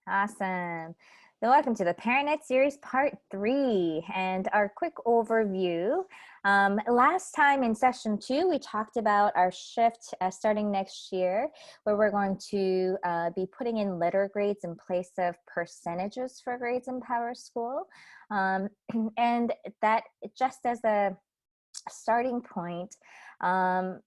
Awesome. So welcome to the ParentNet series part 3 and our quick overview. Last time in session 2, we talked about our shift starting next year, where we're going to be putting in letter grades in place of percentages for grades in PowerSchool. And that just as a starting point, going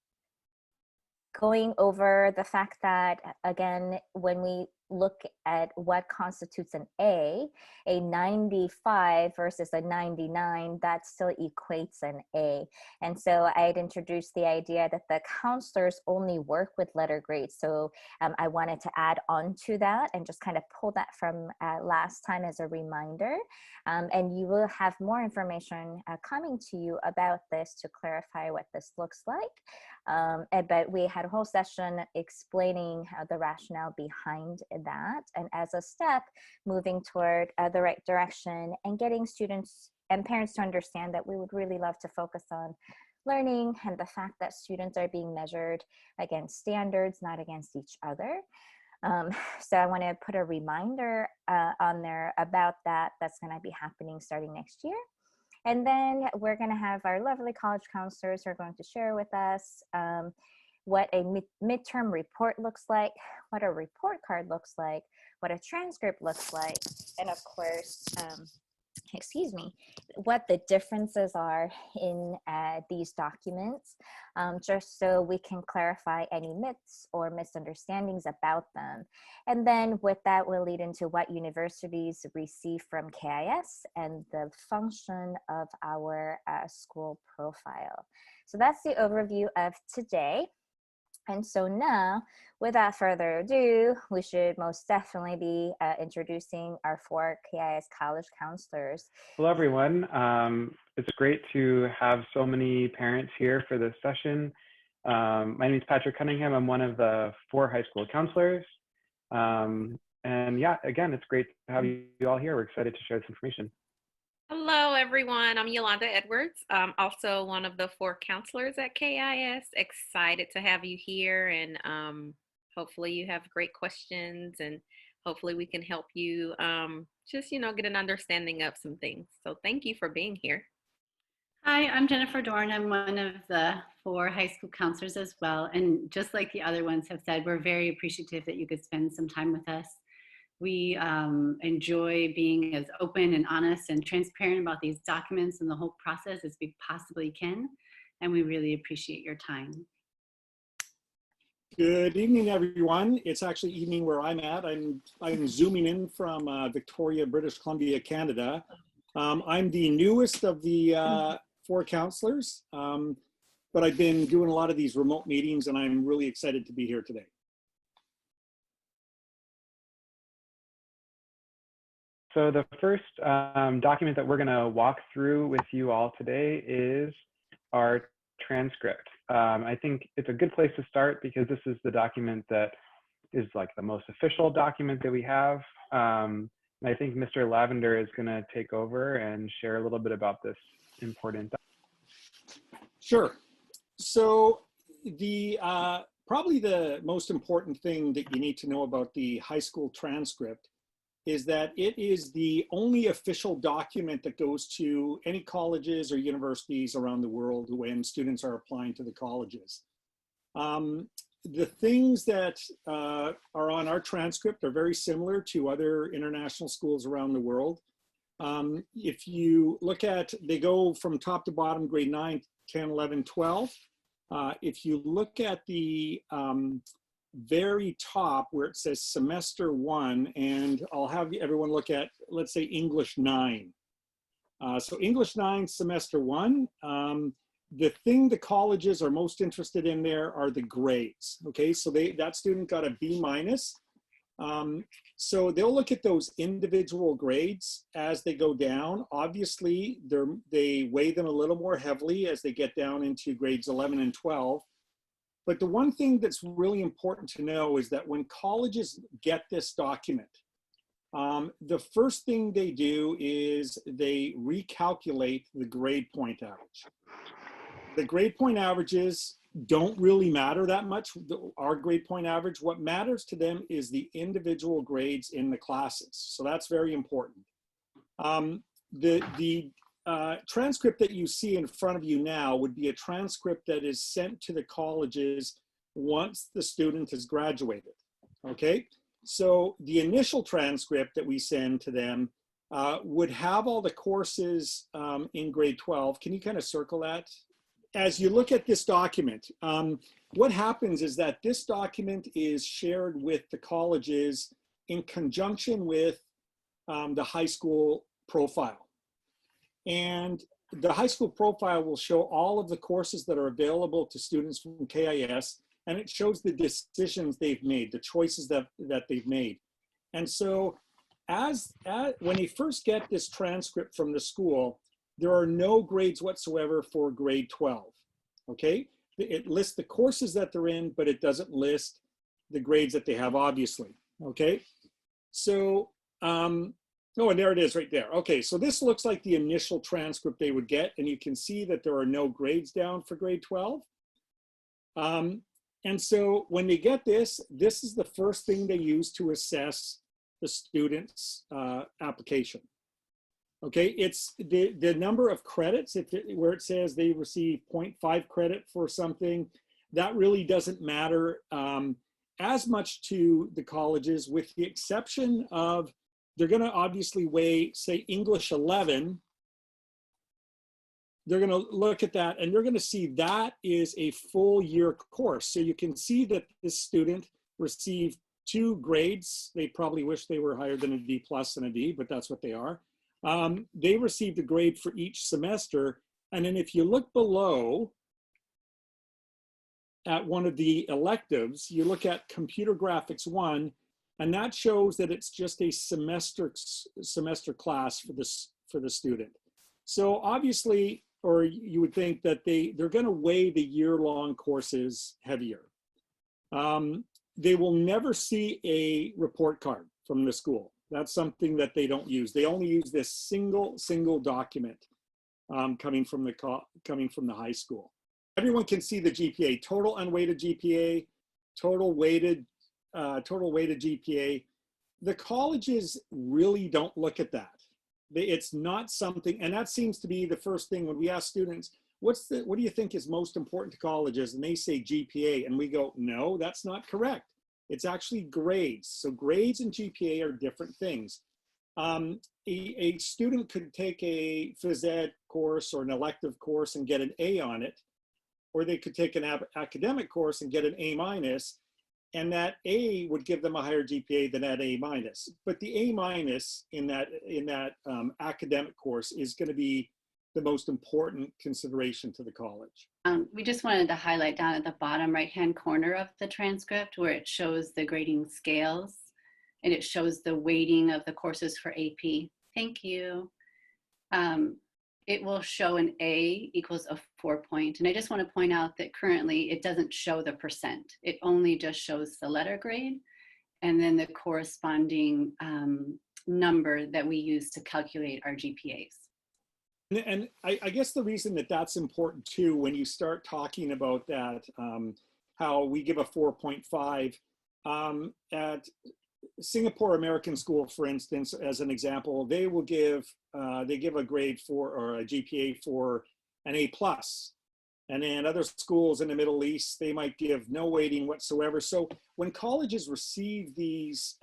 over the fact that, again, when we look at what constitutes an A, a 95 versus a 99, that still equates an A. And so I had introduced the idea that the counselors only work with letter grades. So I wanted to add on to that and just kind of pull that from last time as a reminder. And you will have more information coming to you about this to clarify what this looks like. But we had a whole session explaining the rationale behind that, and as a step, moving toward the right direction and getting students and parents to understand that we would really love to focus on learning and the fact that students are being measured against standards, not against each other. So I want to put a reminder on there about that. That's going to be happening starting next year. And then we're going to have our lovely college counselors who are going to share with us what a midterm report looks like, what a report card looks like, what a transcript looks like, and of course, what the differences are in these documents, just so we can clarify any myths or misunderstandings about them. And then with that, we'll lead into what universities receive from KIS and the function of our school profile. So that's the overview of today. And so now, without further ado, we should most definitely be introducing our 4 KIS College Counselors. Hello, everyone. It's great to have so many parents here for this session. My name is Patrick Cunningham. I'm one of the 4 high school counselors. And yeah, again, it's great to have you all here. We're excited to share this information. Hello, everyone. I'm Yolanda Edwards. I'm also one of the 4 counselors at KIS. Excited to have you here, and hopefully you have great questions, and hopefully we can help you just, get an understanding of some things. So thank you for being here. Hi, I'm Jennifer Dorn. I'm one of the 4 high school counselors as well. And just like the other ones have said, we're very appreciative that you could spend some time with us. We enjoy being as open and honest and transparent about these documents and the whole process as we possibly can. And we really appreciate your time. Good evening, everyone. It's actually evening where I'm at. I'm zooming in from Victoria, British Columbia, Canada. I'm the newest of the 4 counselors, but I've been doing a lot of these remote meetings, and I'm really excited to be here today. So the first document that we're going to walk through with you all today is our transcript. I think it's a good place to start because this is the document that is like the most official document that we have. And I think Mr. Lavender is going to take over and share a little bit about this important document. Sure. So the probably the most important thing that you need to know about the high school transcript is that it is the only official document that goes to any colleges or universities around the world when students are applying to the colleges. The things that are on our transcript are very similar to other international schools around the world. If you look at, they go from top to bottom, grade 9, 10, 11, 12. If you look at the very top where it says semester 1, and I'll have everyone look at, let's say, English 9. So English 9, semester 1. The thing the colleges are most interested in there are the grades. Okay, so that student got a B-. So they'll look at those individual grades as they go down. Obviously, they weigh them a little more heavily as they get down into grades 11 and 12. But the one thing that's really important to know is that when colleges get this document, the first thing they do is they recalculate the grade point average. The grade point averages don't really matter that much, our grade point average. What matters to them is the individual grades in the classes. So that's very important. The transcript that you see in front of you now would be a transcript that is sent to the colleges once the student has graduated, okay? So the initial transcript that we send to them would have all the courses in grade 12. Can you kind of circle that? As you look at this document, what happens is that this document is shared with the colleges in conjunction with the high school profile. And the high school profile will show all of the courses that are available to students from KIS, and it shows the decisions they've made, the choices that they've made. And so when you first get this transcript from the school, there are no grades whatsoever for grade 12, okay? It lists the courses that they're in, but it doesn't list the grades that they have, obviously, okay? So, oh, and there it is right there. Okay, so this looks like the initial transcript they would get, and you can see that there are no grades down for grade 12. And so when they get this, this is the first thing they use to assess the student's application. Okay, it's the number of credits, where it says they receive 0.5 credit for something, that really doesn't matter as much to the colleges, with the exception of they're going to obviously weigh, say, English 11. They're going to look at that and they're going to see that is a full year course. So you can see that this student received 2 grades. They probably wish they were higher than a D plus and a D, but that's what they are. They received a grade for each semester. And then if you look below at one of the electives, you look at Computer Graphics 1, and that shows that it's just a semester class for the student. So obviously, or you would think that they're going to weigh the year-long courses heavier. They will never see a report card from the school. That's something that they don't use. They only use this single document coming from the high school. Everyone can see the GPA, total unweighted GPA, total weighted GPA. The colleges really don't look at that. It's not something, and that seems to be the first thing when we ask students, what do you think is most important to colleges? And they say GPA, and we go, no, that's not correct. It's actually grades. So grades and GPA are different things. A student could take a phys ed course or an elective course and get an A on it, or they could take an academic course and get an A minus, and that A would give them a higher GPA than that A minus. But the A minus in that academic course is going to be the most important consideration to the college. We just wanted to highlight down at the bottom right-hand corner of the transcript where it shows the grading scales and it shows the weighting of the courses for AP. Thank you. It will show an A equals a 4 point. And I just want to point out that currently it doesn't show the percent. It only just shows the letter grade and then the corresponding number that we use to calculate our GPAs. And I guess the reason that that's important too, when you start talking about that, how we give a 4.5 at Singapore American School, for instance, as an example, they will give they give a grade for, or a GPA for an A plus. And then other schools in the Middle East, they might give no weighting whatsoever. So when colleges receive these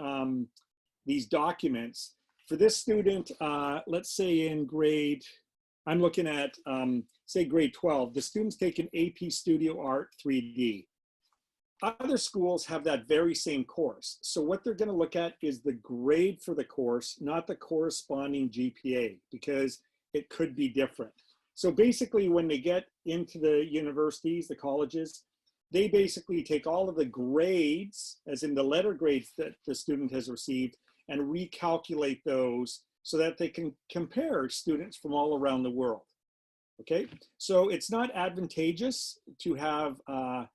documents, for this student, let's say in grade, I'm looking at, say grade 12, the students take an AP Studio Art 3D. Other schools have that very same course. So what they're going to look at is the grade for the course, not the corresponding GPA, because it could be different. So basically when they get into the universities, the colleges, they basically take all of the grades, as in the letter grades that the student has received, and recalculate those so that they can compare students from all around the world. Okay, so it's not advantageous to have a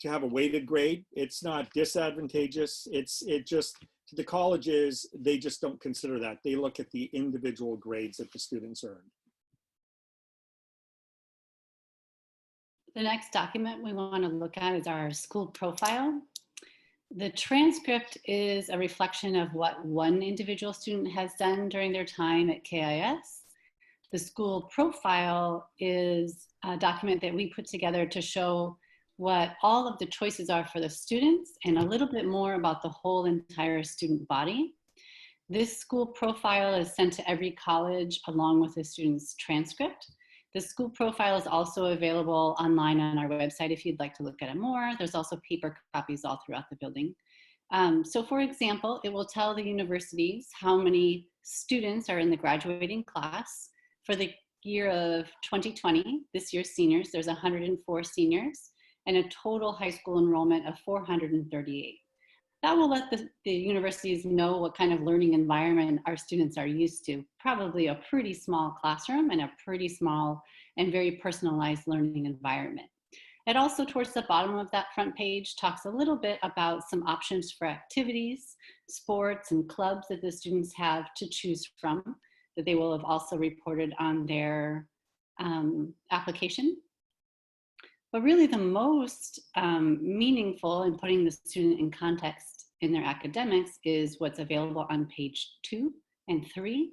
weighted grade. It's not disadvantageous. It just, to the colleges, they just don't consider that. They look at the individual grades that the students earn. The next document we want to look at is our school profile. The transcript is a reflection of what one individual student has done during their time at KIS. The school profile is a document that we put together to show what all of the choices are for the students and a little bit more about the whole entire student body. This school profile is sent to every college along with the student's transcript. The school profile is also available online on our website if you'd like to look at it more. There's also paper copies all throughout the building. So for example, it will tell the universities how many students are in the graduating class. For the year of 2020, this year's seniors, there's 104 seniors and a total high school enrollment of 438. That will let the universities know what kind of learning environment our students are used to. Probably a pretty small classroom and a pretty small and very personalized learning environment. It also, towards the bottom of that front page, talks a little bit about some options for activities, sports, and clubs that the students have to choose from, that they will have also reported on their application. But really the most meaningful in putting the student in context in their academics is what's available on page 2 and 3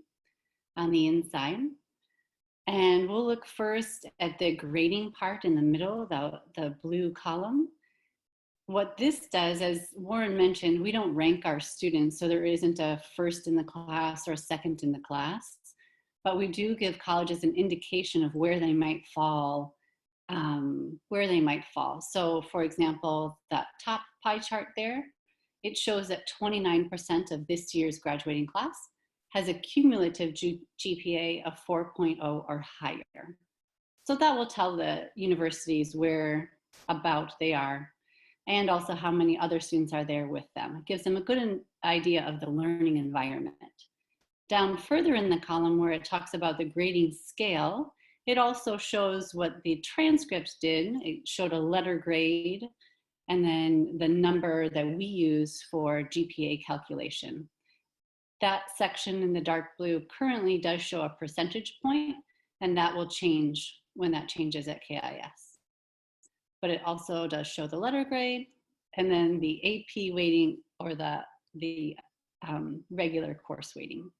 on the inside. And we'll look first at the grading part in the middle, the blue column. What this does, as Warren mentioned, we don't rank our students, so there isn't a first in the class or second in the class, but we do give colleges an indication of where they might fall. So for example, that top pie chart there, it shows that 29% of this year's graduating class has a cumulative GPA of 4.0 or higher. So that will tell the universities where about they are and also how many other students are there with them. It gives them a good idea of the learning environment. Down further in the column where it talks about the grading scale, it also shows what the transcripts did. It showed a letter grade and then the number that we use for GPA calculation. That section in the dark blue currently does show a percentage point, and that will change when that changes at KIS. But it also does show the letter grade and then the AP weighting or the regular course weighting.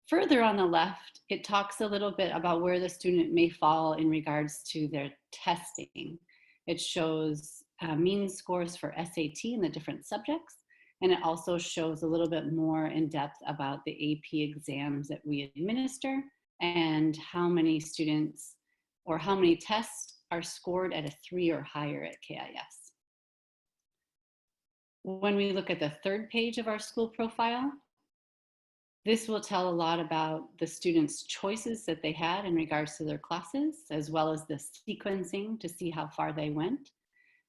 Further on the left, it talks a little bit about where the student may fall in regards to their testing. It shows mean scores for SAT in the different subjects, and it also shows a little bit more in depth about the AP exams that we administer and how many students or how many tests are scored at a 3 or higher at KIS. When we look at the third page of our school profile, this will tell a lot about the students' choices that they had in regards to their classes, as well as the sequencing to see how far they went.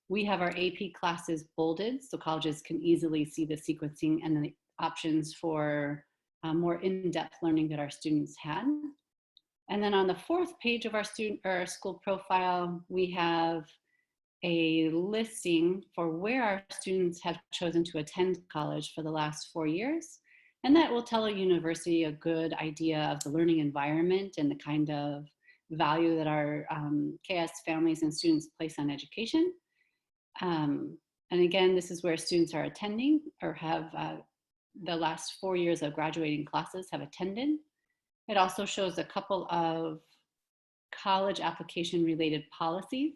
We have our AP classes bolded so colleges can easily see the sequencing and the options for more in-depth learning that our students had. And then on the fourth page of our school profile, we have a listing for where our students have chosen to attend college for the last 4 years. And that will tell a university a good idea of the learning environment and the kind of value that our KIS families and students place on education. And again, this is where students are attending or have the last 4 years of graduating classes have attended. It also shows a couple of college application related policies.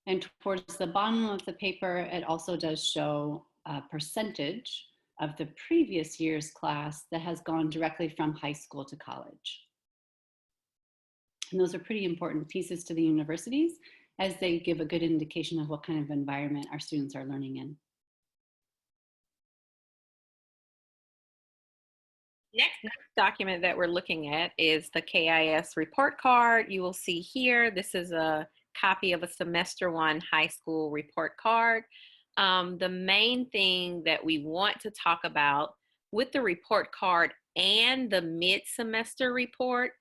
And towards the bottom of the paper, it also does show a percentage of the previous year's class that has gone directly from high school to college. And those are pretty important pieces to the universities as they give a good indication of what kind of environment our students are learning in. Next document that we're looking at is the KIS report card. You will see here, this is a copy of a semester 1 high school report card. The main thing that we want to talk about with the report card and the mid-semester report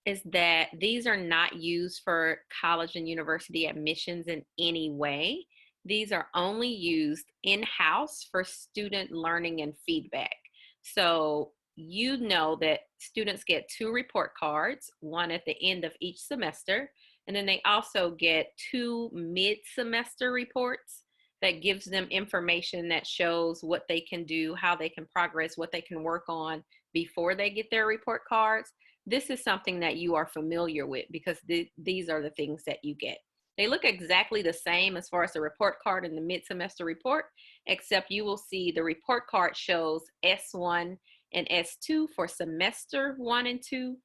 is that these are not used for college and university admissions in any way. These are only used in-house for student learning and feedback. So you know that students get 2 report cards, one at the end of each semester. And then they also get 2 mid-semester reports that gives them information that shows what they can do, how they can progress, what they can work on before they get their report cards. This is something that you are familiar with because these are the things that you get. They look exactly the same as far as the report card and the mid-semester report, except you will see the report card shows S1 and S2 for semester 1 and 2.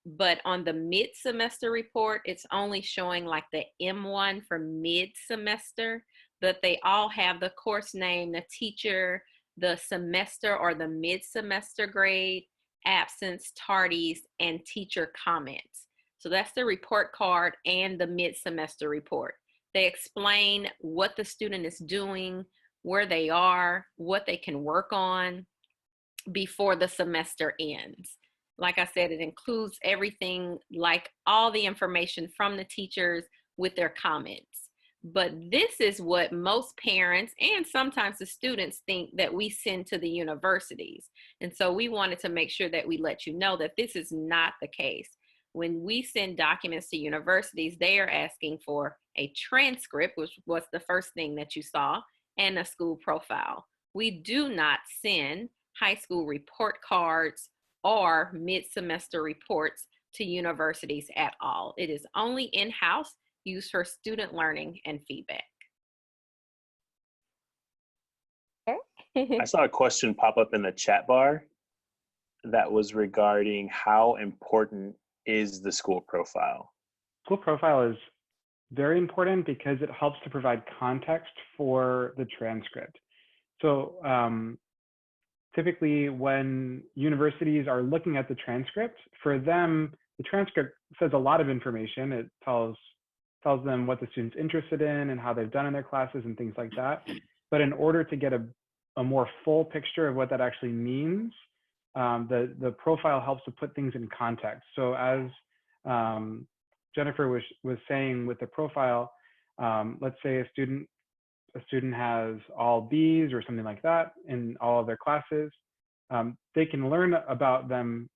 But on the mid-semester report, it's only showing like the M1 for mid-semester, but they all have the course name, the teacher, the semester or the mid-semester grade, absence, tardies, and teacher comments. So that's the report card and the mid-semester report. They explain what the student is doing, where they are, what they can work on before the semester ends. Like I said, it includes everything, like all the information from the teachers with their comments. But this is what most parents and sometimes the students think that we send to the universities. And so we wanted to make sure that we let you know that this is not the case. When we send documents to universities, they are asking for a transcript, which was the first thing that you saw, and a school profile. We do not send high school report cards or mid-semester reports to universities at all. It is only in-house, used for student learning and feedback. I saw a question pop up in the chat bar that was regarding how important is the school profile? School profile is very important because it helps to provide context for the transcript. So typically when universities are looking at the transcript, for them, the transcript says a lot of information. It tells them what the student's interested in and how they've done in their classes and things like that. But in order to get a more full picture of what that actually means, the profile helps to put things in context. So as Jennifer was saying with the profile, let's say a student has all Bs or something like that in all of their classes. They can learn about them.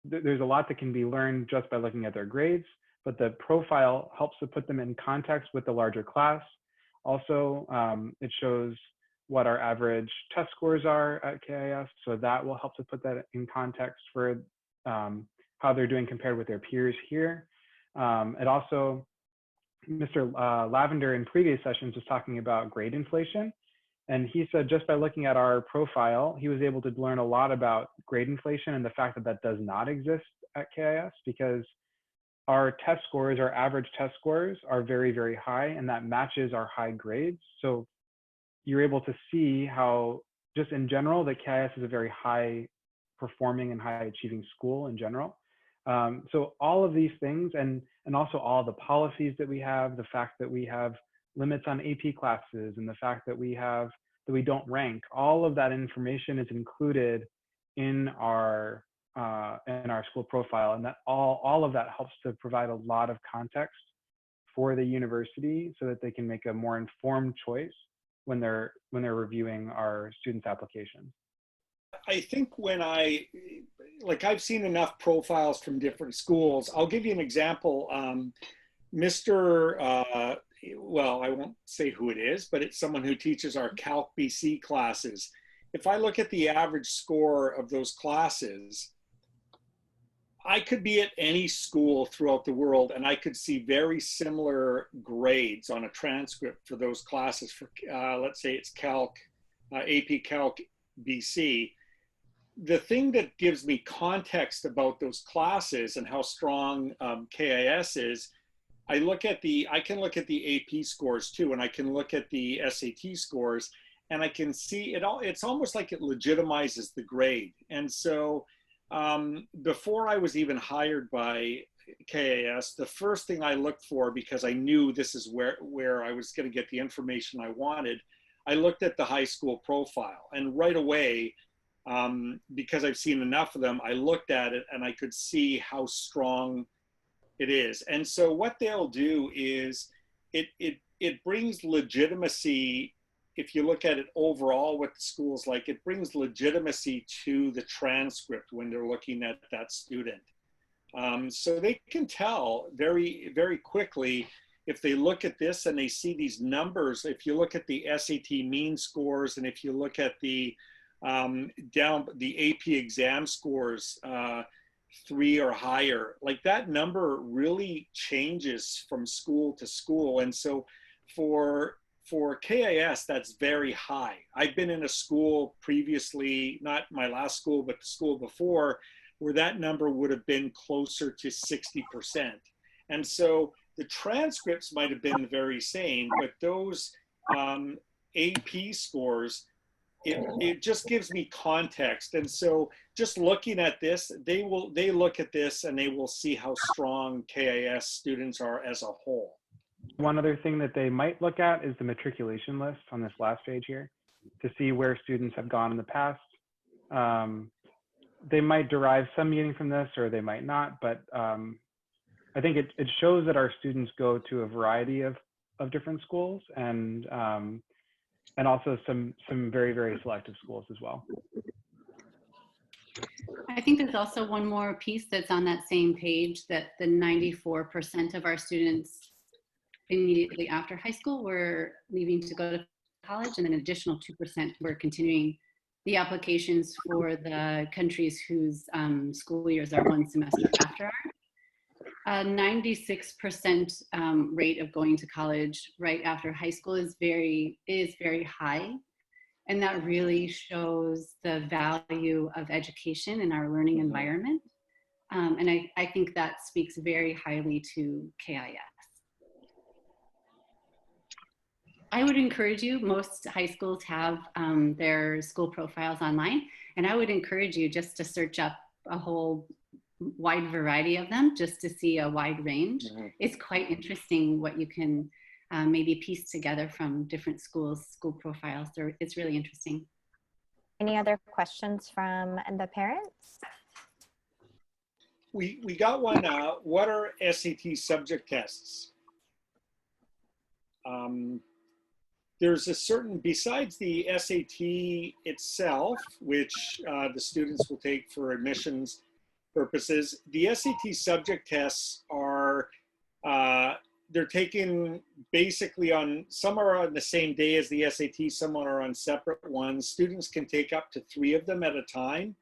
There's a lot that can be learned just by looking at their grades, but the profile helps to put them in context with the larger class. Also, it shows what our average test scores are at KIS, so that will help to put that in context for how they're doing compared with their peers here. It also, Mr. Lavender in previous sessions was talking about grade inflation, and he said just by looking at our profile, he was able to learn a lot about grade inflation and the fact that that does not exist at KIS because our test scores, our average test scores are very, very high, and that matches our high grades. So you're able to see how just in general, that KIS is a very high performing and high achieving school in general. So all of these things, and also all the policies that we have, the fact that we have limits on AP classes, and the fact that we don't rank, all of that information is included in our school profile, and that all of that helps to provide a lot of context for the university so that they can make a more informed choice when they're reviewing our students' applications. I think when I've seen enough profiles from different schools. I'll give you an example. Well, I won't say who it is, but it's someone who teaches our Calc BC classes. If I look at the average score of those classes, I could be at any school throughout the world and I could see very similar grades on a transcript for those classes for, let's say it's Calc, AP Calc BC. The thing that gives me context about those classes and how strong KIS is, I can look at the AP scores too, and I can look at the SAT scores, and I can see it all. It's almost like it legitimizes the grade. And so before I was even hired by KIS, the first thing I looked for, because I knew this is where I was going to get the information I wanted, I looked at the high school profile, and right away, because I've seen enough of them, I looked at it and I could see how strong it is. And so what they'll do is it brings legitimacy. If you look at it overall, what the school's like, it brings legitimacy to the transcript when they're looking at that student. So they can tell very, very quickly if they look at this and they see these numbers. If you look at the SAT mean scores, and if you look at the the AP exam scores, 3 or higher, like that number really changes from school to school. And so for KIS, that's very high. I've been in a school previously, not my last school, but the school before, where that number would have been closer to 60%. And so the transcripts might have been the very same, but those AP scores, it just gives me context. And so just looking at this, they look at this and they will see how strong KIS students are as a whole. One other thing that they might look at is the matriculation list on this last page here to see where students have gone in the past. They might derive some meaning from this or they might not, but I think it shows that our students go to a variety of different schools and also some very, very selective schools as well. I think there's also one more piece that's on that same page, that the 94% of our students immediately after high school were leaving to go to college, and then an additional 2% were continuing the applications for the countries whose school years are one semester after ours. 96% rate of going to college right after high school is very high. And that really shows the value of education in our learning environment. And I think that speaks very highly to KIS. I would encourage you, most high schools have their school profiles online, and I would encourage you just to search up a whole wide variety of them just to see a wide range. Mm-hmm. It's quite interesting what you can maybe piece together from different schools' school profiles. It's really interesting. Any other questions from the parents? We got one. What are SAT subject tests? There's a certain, besides the SAT itself, which the students will take for admissions purposes, the SAT subject tests are, they're taken basically on, some are on the same day as the SAT, some are on separate ones. Students can take up to 3 of them at a time.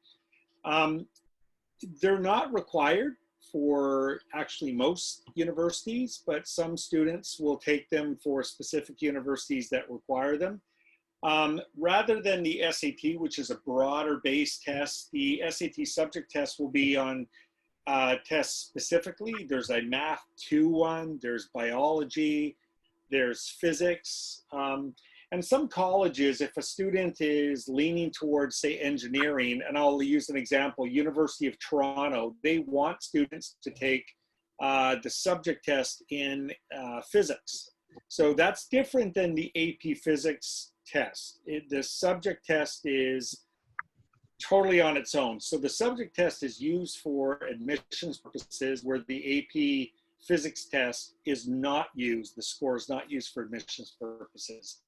They're not required for actually most universities, but some students will take them for specific universities that require them. Rather than the SAT, which is a broader based test, the SAT subject test will be on tests specifically. There's a Math 2 one, there's biology, there's physics. And some colleges, if a student is leaning towards, say, engineering, and I'll use an example, University of Toronto, they want students to take the subject test in physics. So that's different than the AP physics test. The subject test is totally on its own. So the subject test is used for admissions purposes, where the AP physics test is not used. The score is not used for admissions purposes.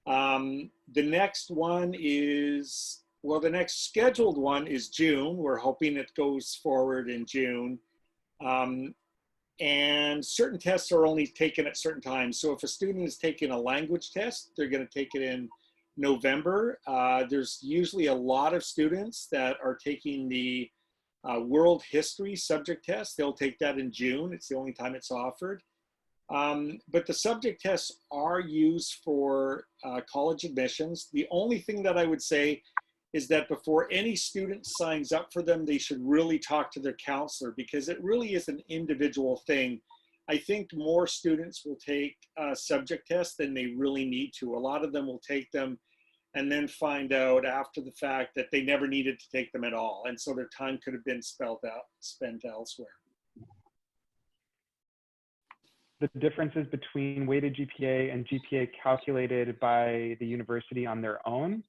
The next one is, well, the next scheduled one is June. We're hoping it goes forward in June. And certain tests are only taken at certain times. So if a student is taking a language test, they're going to take it in November. There's usually a lot of students that are taking the world history subject test. They'll take that in June. It's the only time it's offered. But the subject tests are used for college admissions. The only thing that I would say is that before any student signs up for them, they should really talk to their counselor, because it really is an individual thing. I think more students will take subject tests than they really need to. A lot of them will take them and then find out after the fact that they never needed to take them at all. And so their time could have been spent elsewhere. The differences between weighted GPA and GPA calculated by the university on their own,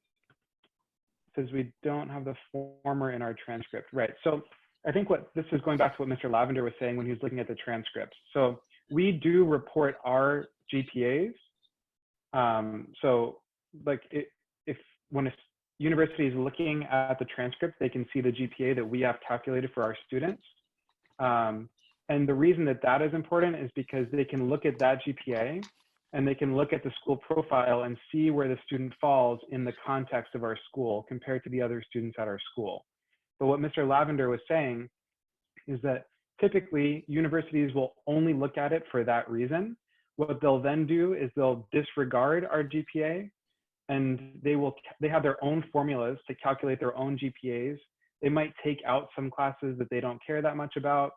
because we don't have the former in our transcript. Right, so I think this is going back to what Mr. Lavender was saying when he was looking at the transcripts. So we do report our GPAs. So like if when a university is looking at the transcript, they can see the GPA that we have calculated for our students. And the reason that that is important is because they can look at that GPA and they can look at the school profile and see where the student falls in the context of our school compared to the other students at our school. But what Mr. Lavender was saying is that typically universities will only look at it for that reason. What they'll then do is they'll disregard our GPA, and they have their own formulas to calculate their own GPAs. They might take out some classes that they don't care that much about.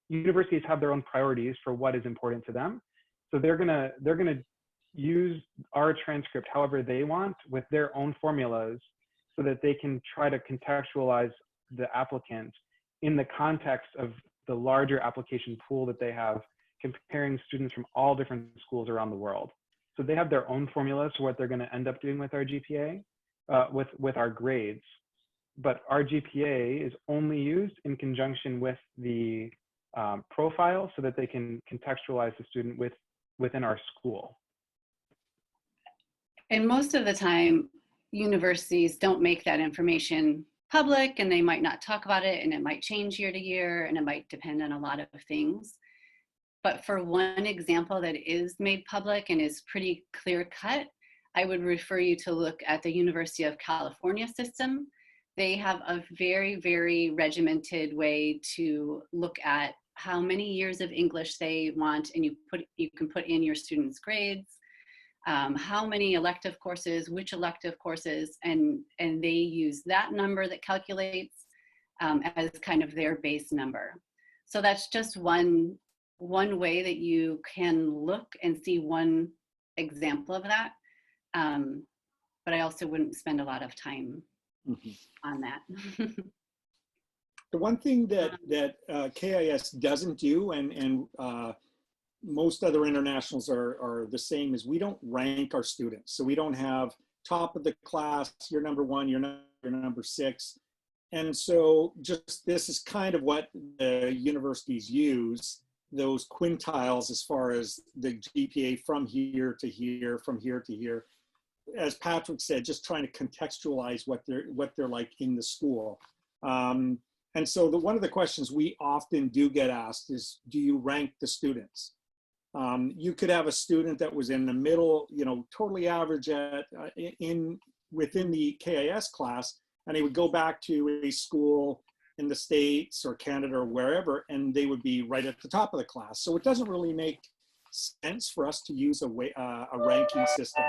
Universities have their own priorities for what is important to them. So they're gonna use our transcript however they want with their own formulas so that they can try to contextualize the applicant in the context of the larger application pool that they have, comparing students from all different schools around the world. So they have their own formulas for what they're gonna end up doing with our GPA, with our grades. But our GPA is only used in conjunction with the profile so that they can contextualize the student within our school. And most of the time, universities don't make that information public, and they might not talk about it, and it might change year to year, and it might depend on a lot of things. But for one example that is made public and is pretty clear cut, I would refer you to look at the University of California system. They have a very, very regimented way to look at how many years of English they want, and you can put in your students' grades, how many elective courses, which elective courses, and they use that number that calculates as kind of their base number. So that's just one way that you can look and see one example of that. But I also wouldn't spend a lot of time on that. The one thing that KIS doesn't do, and most other internationals are the same, is we don't rank our students. So we don't have top of the class, you're number one, you're number six. And so just this is kind of what the universities use, those quintiles as far as the GPA from here to here, from here to here. As Patrick said, just trying to contextualize what they're like in the school. And so one of the questions we often do get asked is, do you rank the students? You could have a student that was in the middle, totally average within the KIS class, and they would go back to a school in the States or Canada or wherever, and they would be right at the top of the class. So it doesn't really make sense for us to use a ranking system.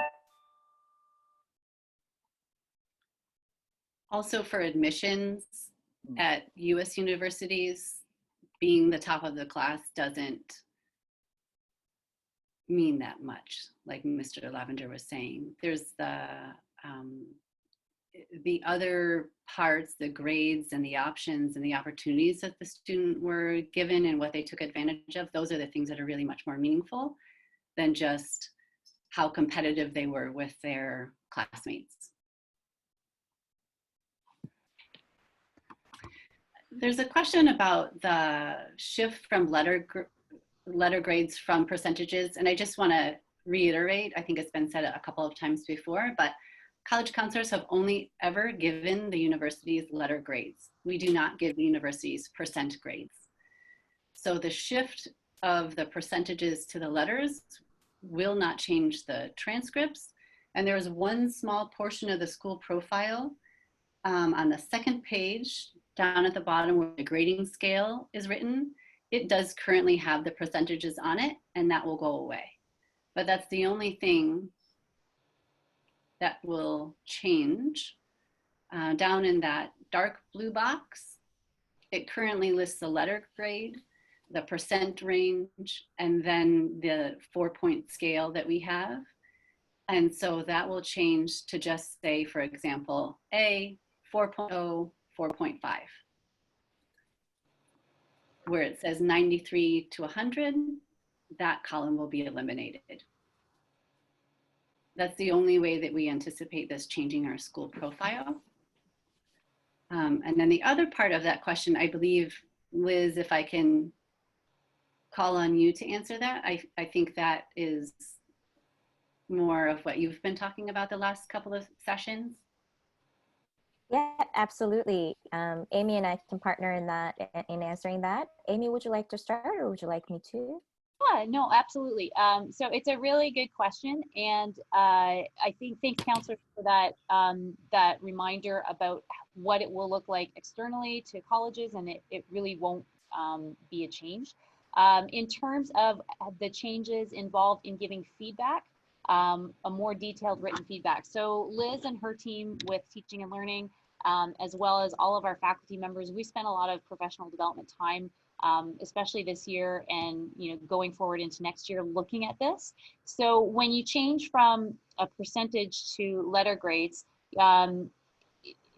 Also for admissions at US universities, being the top of the class doesn't mean that much, like Mr. Lavender was saying. There's the other parts, the grades and the options and the opportunities that the student were given and what they took advantage of. Those are the things that are really much more meaningful than just how competitive they were with their classmates. There's a question about the shift from letter grades from percentages, and I just want to reiterate, I think it's been said a couple of times before, but college counselors have only ever given the universities letter grades. We do not give the universities percent grades. So the shift of the percentages to the letters will not change the transcripts. And there's one small portion of the school profile on the second page, down at the bottom where the grading scale is written. It does currently have the percentages on it, and that will go away. But that's the only thing that will change. Down in that dark blue box, it currently lists the letter grade, the percent range, and then the 4-point scale that we have. And so that will change to just say, for example, A, 4.0, 4.5. Where it says 93 to 100, that column will be eliminated. That's the only way that we anticipate this changing our school profile. And then the other part of that question, I believe, Liz, if I can call on you to answer that, I think that is more of what you've been talking about the last couple of sessions. Yeah, absolutely. Amy and I can partner in that, in answering that. Amy, would you like to start, or would you like me to? Yeah, no, absolutely. So it's a really good question, and I think thanks, counselors, for that that reminder about what it will look like externally to colleges, and it really won't be a change. In terms of the changes involved in giving feedback, a more detailed written feedback. So Liz and her team with teaching and learning, as well as all of our faculty members, we spent a lot of professional development time, especially this year and going forward into next year, looking at this. So when you change from a percentage to letter grades,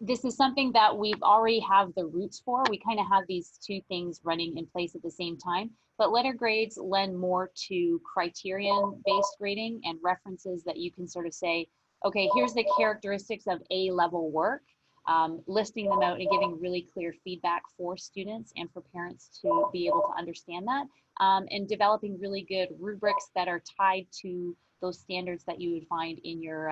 this is something that we've already have the roots for. We kind of have these two things running in place at the same time, but letter grades lend more to criterion-based grading and references that you can sort of say, okay, here's the characteristics of A-level work, listing them out and giving really clear feedback for students and for parents to be able to understand that, and developing really good rubrics that are tied to those standards that you would find in your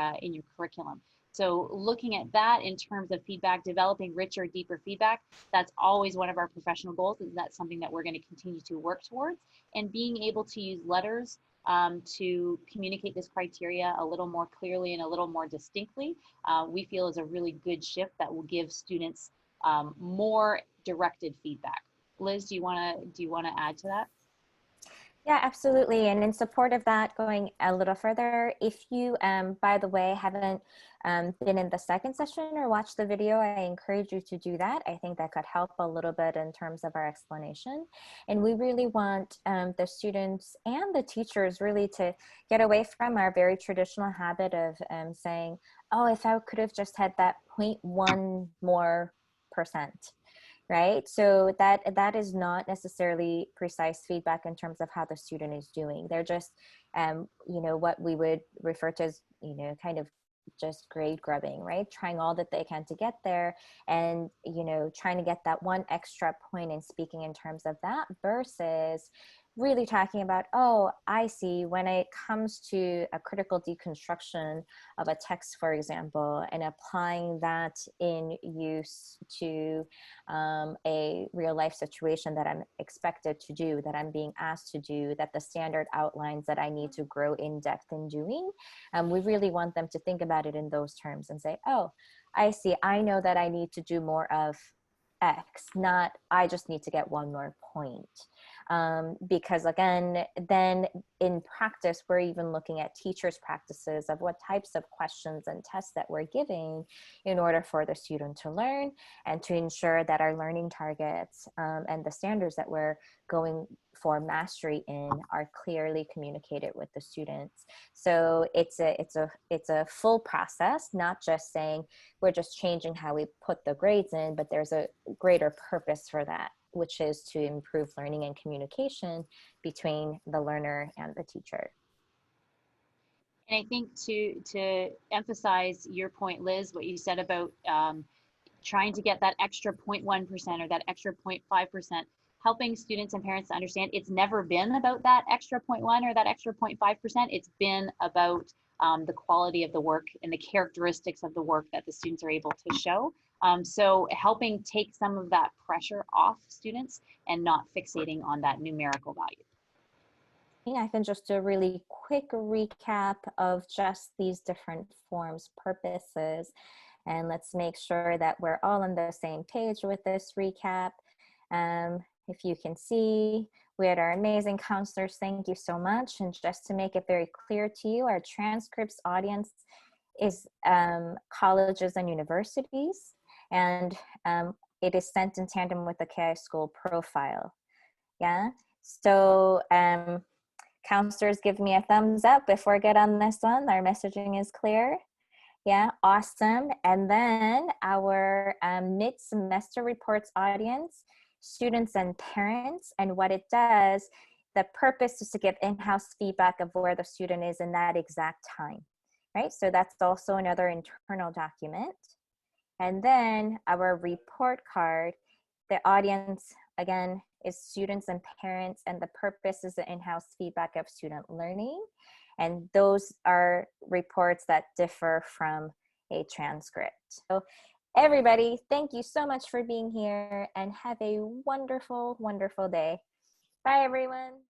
curriculum. So looking at that in terms of feedback, developing richer, deeper feedback, that's always one of our professional goals, and that's something that we're going to continue to work towards. And being able to use letters to communicate this criteria a little more clearly and a little more distinctly, we feel is a really good shift that will give students more directed feedback. Liz, do you want to add to that? Yeah, absolutely. And in support of that, going a little further, if you, by the way, haven't been in the second session or watched the video, I encourage you to do that. I think that could help a little bit in terms of our explanation. And we really want the students and the teachers really to get away from our very traditional habit of saying, oh, if I could have just had that 0.1 more percent. Right? So that is not necessarily precise feedback in terms of how the student is doing. They're just, what we would refer to as, kind of just grade grubbing, right? Trying all that they can to get there, and, trying to get that one extra point and speaking in terms of that versus really talking about, oh, I see, when it comes to a critical deconstruction of a text, for example, and applying that in use to a real life situation that I'm expected to do, that I'm being asked to do, that the standard outlines that I need to grow in depth in doing. We really want them to think about it in those terms and say, oh, I see, I know that I need to do more of X, not I just need to get one more point. Because again, then in practice, we're even looking at teachers' practices of what types of questions and tests that we're giving in order for the student to learn and to ensure that our learning targets and the standards that we're going for mastery in are clearly communicated with the students. So it's a full process, not just saying we're just changing how we put the grades in, but there's a greater purpose for that, which is to improve learning and communication between the learner and the teacher. And I think to emphasize your point, Liz, what you said about trying to get that extra 0.1% or that extra 0.5%, helping students and parents to understand it's never been about that extra 0.1 or that extra 0.5%. It's been about the quality of the work and the characteristics of the work that the students are able to show. So helping take some of that pressure off students and not fixating on that numerical value. I can just do a really quick recap of just these different forms, purposes, and let's make sure that we're all on the same page with this recap. If you can see, we had our amazing counselors. Thank you so much. And just to make it very clear to you, our transcripts audience is colleges and universities, and it is sent in tandem with the KIS school profile. Yeah. So counselors, give me a thumbs up before I get on this one. Our messaging is clear. Yeah, awesome. And then our mid-semester reports audience, students and parents, and what it does, the purpose is to give in-house feedback of where the student is in that exact time, right? So that's also another internal document. And then our report card, the audience, again, is students and parents, and the purpose is the in-house feedback of student learning. And those are reports that differ from a transcript. So Everybody, thank you so much for being here and have a wonderful, wonderful day. Bye, everyone.